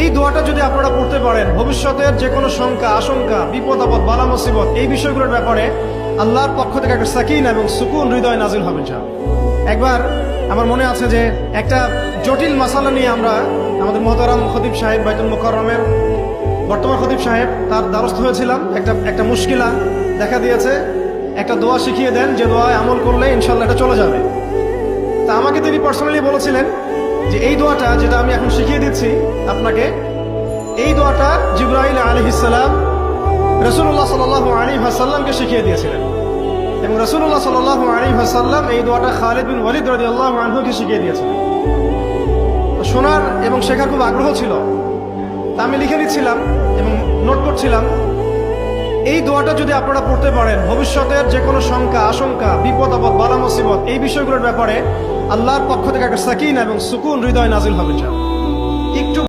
এই দোয়াটা যদি আপনারা পড়তে পারেন, ভবিষ্যতের যে কোনো শঙ্কা, আশঙ্কা, বিপদ আপদ, বালা মুসিবত, এই বিষয়গুলোর ব্যাপারে আল্লাহর পক্ষ থেকে একটা সাকিনা এবং সুকুন হৃদয় নাজিল হবে। একবার আমার মনে আছে যে একটা জটিল মাসালা নিয়ে আমরা আমাদের মুহতারাম খতিব সাহেব, বাইতুল মুকাররমের বর্তমান খতিব সাহেব, তার দ্বারস্থ হয়েছিলাম। একটা মুশকিলা দেখা দিয়েছে, একটা দোয়া শিখিয়ে দেন যে দোয়ায় আমল করলে ইনশাল্লাহ এটা চলে যাবে। তা আমাকে তিনি পার্সোনালি বলেছিলেন যে এই দোয়াটা যেটা আমি এখন শিখিয়ে দিচ্ছি আপনাকে, এই দোয়াটা জিবরাইল আলাইহিস সালাম রাসূলুল্লাহ সাল্লাল্লাহু আলাইহি ওয়াসাল্লামকে শিখিয়ে দিয়েছিলেন, এবং রাসূলুল্লাহ সাল্লাল্লাহু আলাইহি ওয়াসাল্লাম এই দোয়াটা খালিদ বিন ওয়ালিদ রাদিয়াল্লাহু আনহুকে শিখিয়ে দিয়েছিলেন। শোনার এবং শেখার খুব আগ্রহ ছিল, তা আমি লিখে নিচ্ছিলাম এবং নোট করছিলাম। এই দোয়াটা যদি আপনারা পড়তে পারেন, ভবিষ্যতের যে কোনো শঙ্কা, আশঙ্কা, বিপদ আপদ, বালা মুসিবত, এই বিষয়গুলোর ব্যাপারে আল্লাহর পক্ষ থেকে একটা সাকিনা এবং সুকুন হৃদয় নাজিল হবে। একটু